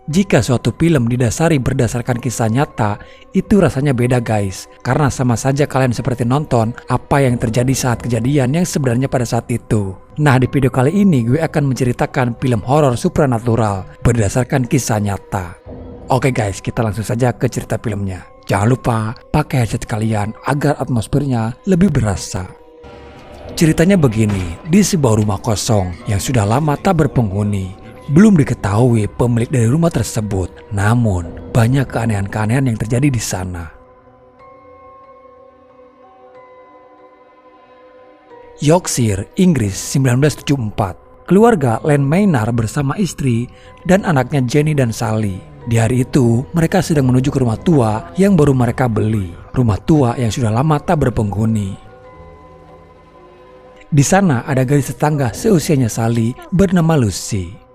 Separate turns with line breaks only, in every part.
Jika suatu film didasari berdasarkan kisah nyata, itu rasanya beda guys. Karena sama saja kalian seperti nonton apa yang terjadi saat kejadian yang sebenarnya pada saat itu. Nah, di video kali ini gue akan menceritakan film horor supranatural berdasarkan kisah nyata. Oke guys, kita langsung saja ke cerita filmnya. Jangan lupa pakai headset kalian agar atmosfernya lebih berasa. Ceritanya begini, di sebuah rumah kosong yang sudah lama tak berpenghuni. Belum diketahui pemilik dari rumah tersebut, namun banyak keanehan-keanehan yang terjadi di sana. Yorkshire, Inggris 1974. Keluarga Len Maynard bersama istri dan anaknya Jenny dan Sally. Di hari itu, mereka sedang menuju ke rumah tua yang baru mereka beli. Rumah tua yang sudah lama tak berpenghuni. Di sana ada gadis tetangga seusianya Sally bernama Lucy.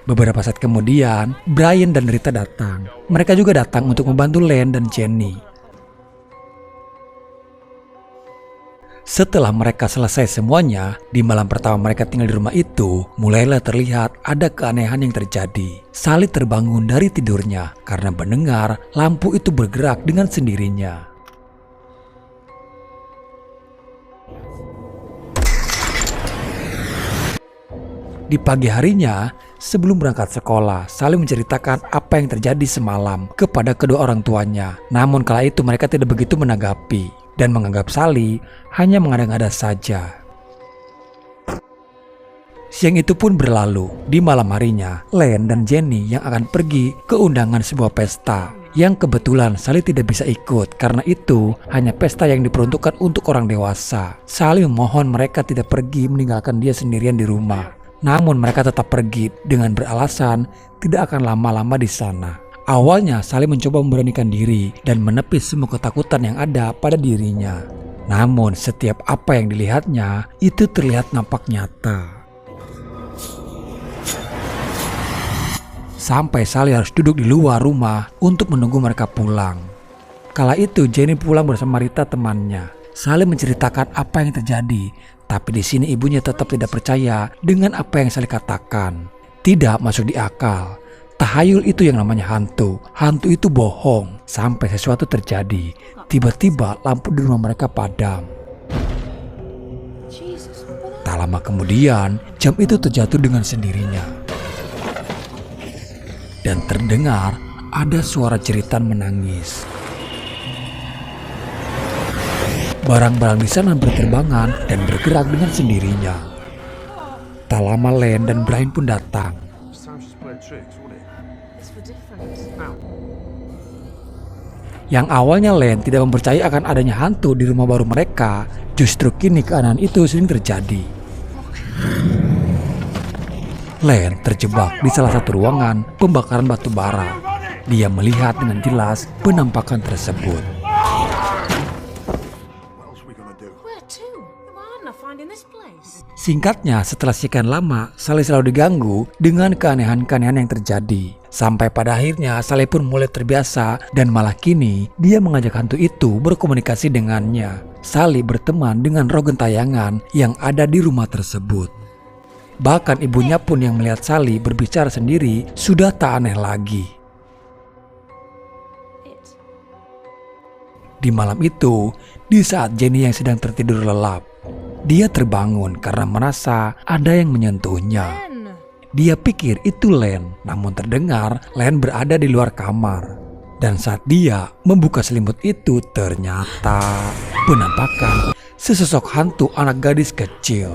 Beberapa saat kemudian, Brian dan Rita datang. Mereka juga datang untuk membantu Len dan Jenny. Setelah mereka selesai semuanya, di malam pertama mereka tinggal di rumah itu, mulailah terlihat ada keanehan yang terjadi. Sally terbangun dari tidurnya karena mendengar lampu itu bergerak dengan sendirinya. Di pagi harinya, sebelum berangkat sekolah, Sally menceritakan apa yang terjadi semalam kepada kedua orang tuanya. Namun kala itu mereka tidak begitu menanggapi dan menganggap Sally hanya mengada-ngada saja. Siang itu pun berlalu. Di malam harinya, Len dan Jenny yang akan pergi ke undangan sebuah pesta yang kebetulan Sally tidak bisa ikut karena itu hanya pesta yang diperuntukkan untuk orang dewasa. Sally memohon mereka tidak pergi meninggalkan dia sendirian di rumah. Namun mereka tetap pergi dengan beralasan tidak akan lama-lama di sana. Awalnya Sally mencoba memberanikan diri dan menepis semua ketakutan yang ada pada dirinya. Namun setiap apa yang dilihatnya itu terlihat nampak nyata. Sampai Sally harus duduk di luar rumah untuk menunggu mereka pulang. Kala itu Jenny pulang bersama Rita temannya. Sally menceritakan apa yang terjadi. Tapi di sini ibunya tetap tidak percaya dengan apa yang Sally katakan. Tidak masuk di akal. Tahayul itu yang namanya hantu. Hantu itu bohong. Sampai sesuatu terjadi. Tiba-tiba lampu di rumah mereka padam. Tak lama kemudian, jam itu terjatuh dengan sendirinya. Dan terdengar ada suara jeritan menangis. Barang-barang di sana berterbangan dan bergerak dengan sendirinya. Tak lama Len dan Brian pun datang. Yang awalnya Len tidak mempercayai akan adanya hantu di rumah baru mereka, justru kini keanehan itu sering terjadi. Len terjebak di salah satu ruangan pembakaran batu bara. Dia melihat dengan jelas penampakan tersebut. Singkatnya, setelah sekian lama, Sally selalu diganggu dengan keanehan-keanehan yang terjadi. Sampai pada akhirnya, Sally pun mulai terbiasa dan malah kini dia mengajak hantu itu berkomunikasi dengannya. Sally berteman dengan roh gentayangan yang ada di rumah tersebut. Bahkan ibunya pun yang melihat Sally berbicara sendiri sudah tak aneh lagi. Di malam itu, di saat Jenny yang sedang tertidur lelap, dia terbangun karena merasa ada yang menyentuhnya. Dia pikir itu Len, namun terdengar Len berada di luar kamar. Dan saat dia membuka selimut itu, ternyata penampakan sesosok hantu anak gadis kecil.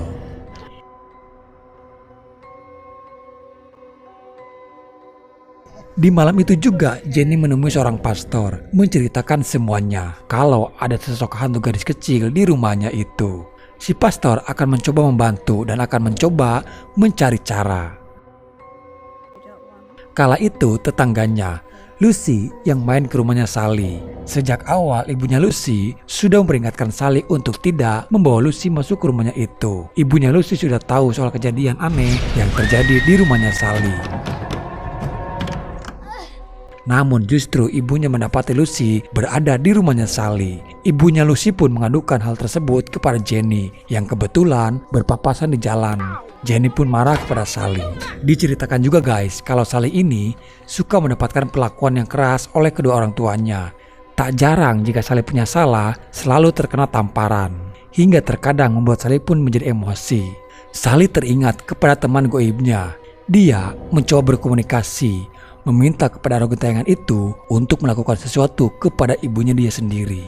Di malam itu juga Jenny menemui seorang pastor menceritakan semuanya kalau ada sesosok hantu gadis kecil di rumahnya itu. Si pastor akan mencoba membantu dan akan mencoba mencari cara. Kala itu tetangganya, Lucy, yang main ke rumahnya Sally. Sejak awal ibunya Lucy sudah memperingatkan Sally untuk tidak membawa Lucy masuk ke rumahnya itu. Ibunya Lucy sudah tahu soal kejadian aneh yang terjadi di rumahnya Sally. Namun justru ibunya mendapati Lucy berada di rumahnya Sally. Ibunya Lucy pun mengadukan hal tersebut kepada Jenny yang kebetulan berpapasan di jalan. Jenny pun marah kepada Sally. Diceritakan juga guys kalau Sally ini suka mendapatkan perlakuan yang keras oleh kedua orang tuanya. Tak jarang jika Sally punya salah selalu terkena tamparan. Hingga terkadang membuat Sally pun menjadi emosi. Sally teringat kepada teman goibnya. Dia mencoba berkomunikasi, meminta kepada roh gentayangan itu untuk melakukan sesuatu kepada ibunya dia sendiri.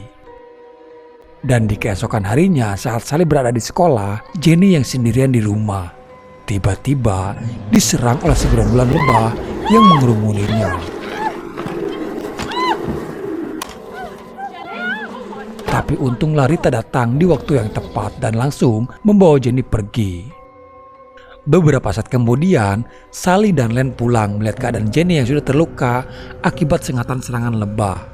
Dan di keesokan harinya saat Sally berada di sekolah, Jenny yang sendirian di rumah tiba-tiba diserang oleh segerombolan lebah yang mengerumuninya. Tapi untunglah Rita datang di waktu yang tepat dan langsung membawa Jenny pergi. Beberapa saat kemudian, Sally dan Len pulang melihat keadaan Jenny yang sudah terluka akibat sengatan serangan lebah.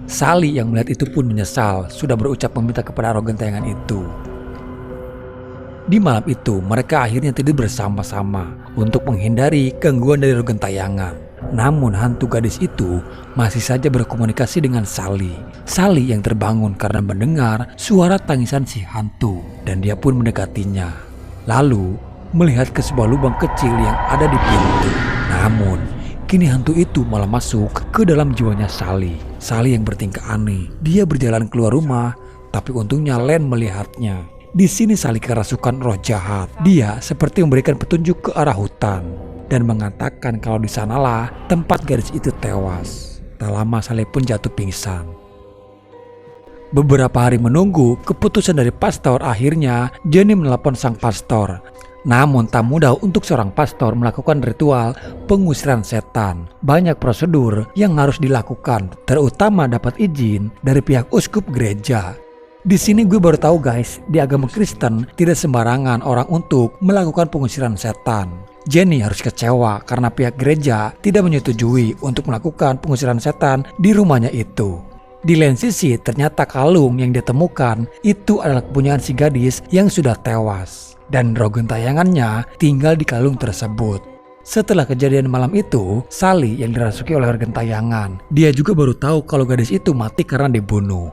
Sally yang melihat itu pun menyesal sudah berucap meminta kepada roh gentayangan itu. Di malam itu, mereka akhirnya tidur bersama-sama untuk menghindari gangguan dari roh gentayangan. Namun hantu gadis itu masih saja berkomunikasi dengan Sally. Sally yang terbangun karena mendengar suara tangisan si hantu dan dia pun mendekatinya. Lalu melihat ke sebuah lubang kecil yang ada di pintu. Namun kini hantu itu malah masuk ke dalam jiwanya Sally. Sally yang bertingkah aneh. Dia berjalan keluar rumah, tapi untungnya Len melihatnya. Di sini Sally kerasukan roh jahat. Dia seperti memberikan petunjuk ke arah hutan dan mengatakan kalau di sanalah tempat gadis itu tewas. Tak lama Sally pun jatuh pingsan. Beberapa hari menunggu keputusan dari pastor, akhirnya Jenny menelpon sang pastor. Namun tak mudah untuk seorang pastor melakukan ritual pengusiran setan. Banyak prosedur yang harus dilakukan, terutama dapat izin dari pihak uskup gereja. Di sini gue baru tahu guys, di agama Kristen tidak sembarangan orang untuk melakukan pengusiran setan. Jenny harus kecewa karena pihak gereja tidak menyetujui untuk melakukan pengusiran setan di rumahnya itu. Di lain sisi, ternyata kalung yang ditemukan itu adalah kepunyaan si gadis yang sudah tewas. Dan roh gentayangannya tinggal di kalung tersebut. Setelah kejadian malam itu, Sally yang dirasuki oleh roh gentayangan. Dia juga baru tahu kalau gadis itu mati karena dibunuh.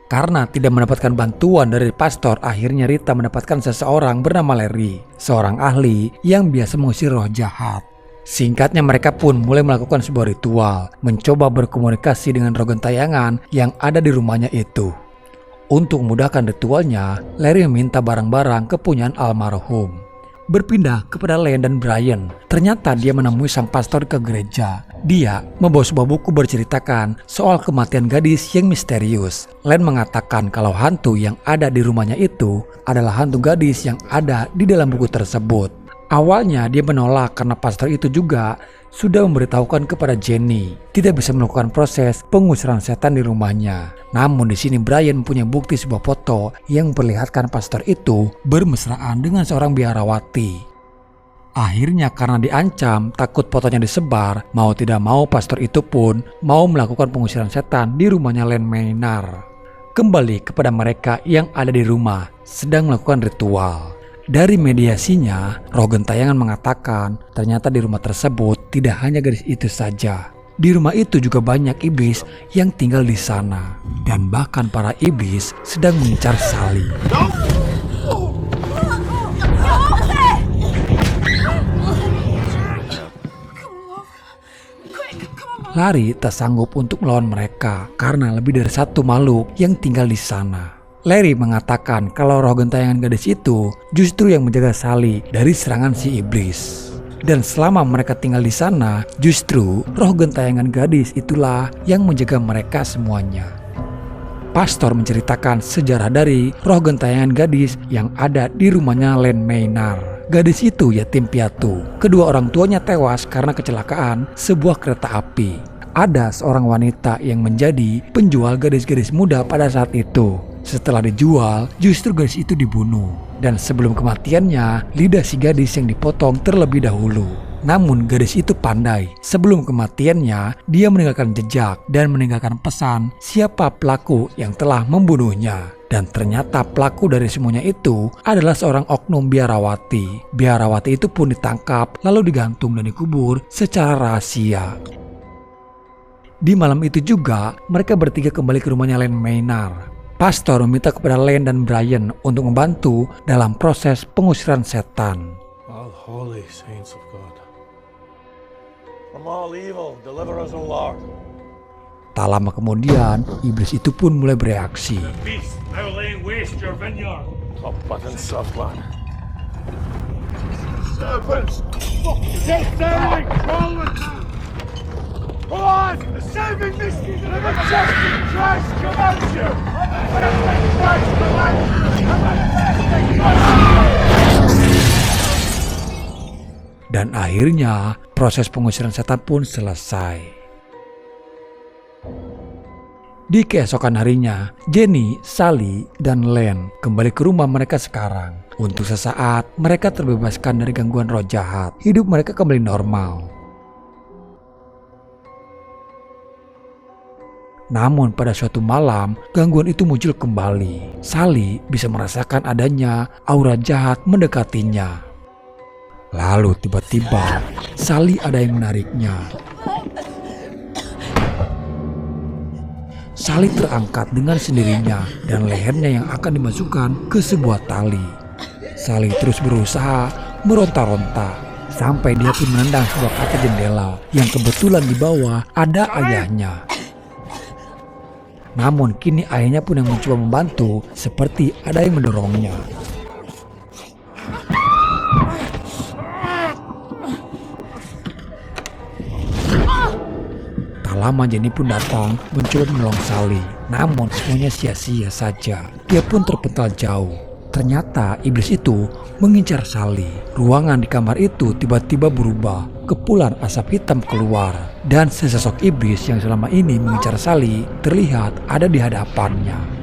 Karena tidak mendapatkan bantuan dari pastor, akhirnya Rita mendapatkan seseorang bernama Larry, seorang ahli yang biasa mengusir roh jahat. Singkatnya mereka pun mulai melakukan sebuah ritual, mencoba berkomunikasi dengan roh gentayangan yang ada di rumahnya itu. Untuk memudahkan ritualnya, Larry meminta barang-barang kepunyaan almarhum. Berpindah kepada Len dan Brian, ternyata dia menemui sang pastor ke gereja. Dia membawa sebuah buku berceritakan soal kematian gadis yang misterius. Len mengatakan kalau hantu yang ada di rumahnya itu adalah hantu gadis yang ada di dalam buku tersebut. Awalnya dia menolak karena pastor itu juga sudah memberitahukan kepada Jenny tidak bisa melakukan proses pengusiran setan di rumahnya. Namun di sini Brian punya bukti sebuah foto yang memperlihatkan pastor itu bermesraan dengan seorang biarawati. Akhirnya karena diancam takut fotonya disebar, mau tidak mau pastor itu pun mau melakukan pengusiran setan di rumahnya Len Maynard. Kembali kepada mereka yang ada di rumah sedang melakukan ritual. Dari mediasinya, roh gentayangan mengatakan ternyata di rumah tersebut tidak hanya gadis itu saja. Di rumah itu juga banyak iblis yang tinggal di sana. Dan bahkan para iblis sedang mengincar Sally. Larry tak sanggup untuk melawan mereka karena lebih dari satu makhluk yang tinggal di sana. Larry mengatakan kalau roh gentayangan gadis itu justru yang menjaga Sally dari serangan si iblis. Dan selama mereka tinggal di sana, justru roh gentayangan gadis itulah yang menjaga mereka semuanya. Pastor menceritakan sejarah dari roh gentayangan gadis yang ada di rumahnya Len Maynard. Gadis itu yatim piatu. Kedua orang tuanya tewas karena kecelakaan sebuah kereta api. Ada seorang wanita yang menjadi penjual gadis-gadis muda pada saat itu. Setelah dijual, justru gadis itu dibunuh. Dan sebelum kematiannya, lidah si gadis yang dipotong terlebih dahulu. Namun gadis itu pandai. Sebelum kematiannya, dia meninggalkan jejak dan meninggalkan pesan siapa pelaku yang telah membunuhnya. Dan ternyata pelaku dari semuanya itu adalah seorang oknum biarawati. Biarawati itu pun ditangkap lalu digantung dan dikubur secara rahasia. Di malam itu juga mereka bertiga kembali ke rumahnya Len Maynard. Pastor meminta kepada Len dan Brian untuk membantu dalam proses pengusiran setan.
All holy saints of God, from all evil deliver us, O Lord.
Tak lama kemudian, iblis itu pun mulai bereaksi.
The beast now laying waste your vineyard.
Top button soft one.
Serpents! Get saving! Crawling! Go on! The saving mystery of the church of Christ commands you! Christ commands you!
Dan akhirnya, proses pengusiran setan pun selesai. Di keesokan harinya, Jenny, Sally, dan Len kembali ke rumah mereka sekarang. Untuk sesaat, mereka terbebaskan dari gangguan roh jahat. Hidup mereka kembali normal. Namun pada suatu malam, gangguan itu muncul kembali. Sally bisa merasakan adanya aura jahat mendekatinya. Lalu tiba-tiba, Sally ada yang menariknya. Sally terangkat dengan sendirinya dan lehernya yang akan dimasukkan ke sebuah tali. Sally terus berusaha meronta-ronta sampai dia pun menendang sebuah kaca jendela yang kebetulan di bawah ada ayahnya. Namun kini ayahnya pun yang mencoba membantu seperti ada yang mendorongnya. Lama Jenny pun datang mencoba menolong Sally. Namun semuanya sia-sia saja. Dia pun terpental jauh. Ternyata iblis itu mengincar Sally. Ruangan di kamar itu tiba-tiba berubah. Kepulan asap hitam keluar. Dan sesosok iblis yang selama ini mengincar Sally terlihat ada di hadapannya.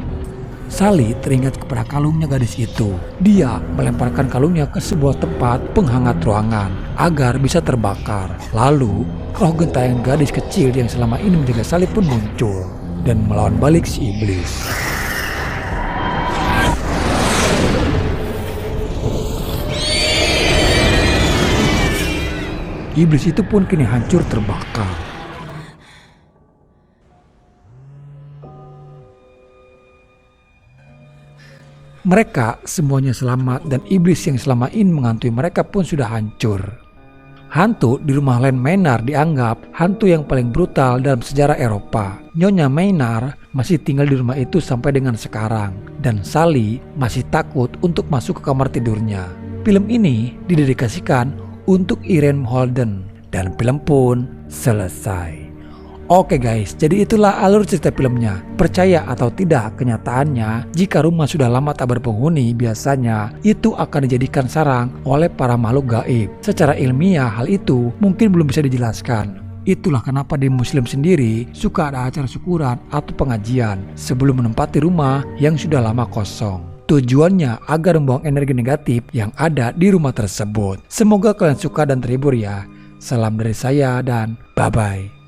Sally teringat kepada kalungnya gadis itu. Dia melemparkan kalungnya ke sebuah tempat penghangat ruangan agar bisa terbakar. Lalu roh gentayangan gadis kecil yang selama ini menjaga Sally pun muncul dan melawan balik si iblis. Iblis itu pun kini hancur terbakar. Mereka semuanya selamat dan iblis yang selama ini menghantui mereka pun sudah hancur. Hantu di rumah Len Maynard dianggap hantu yang paling brutal dalam sejarah Eropa. Nyonya Maynard masih tinggal di rumah itu sampai dengan sekarang. Dan Sally masih takut untuk masuk ke kamar tidurnya. Film ini didedikasikan untuk Irene Holden. Dan film pun selesai. Oke guys, jadi itulah alur cerita filmnya. Percaya atau tidak, kenyataannya jika rumah sudah lama tak berpenghuni, biasanya itu akan dijadikan sarang oleh para makhluk gaib. Secara ilmiah hal itu mungkin belum bisa dijelaskan. Itulah kenapa di Muslim sendiri suka ada acara syukuran atau pengajian sebelum menempati rumah yang sudah lama kosong. Tujuannya agar membuang energi negatif yang ada di rumah tersebut. Semoga kalian suka dan terhibur ya. Salam dari saya dan bye-bye.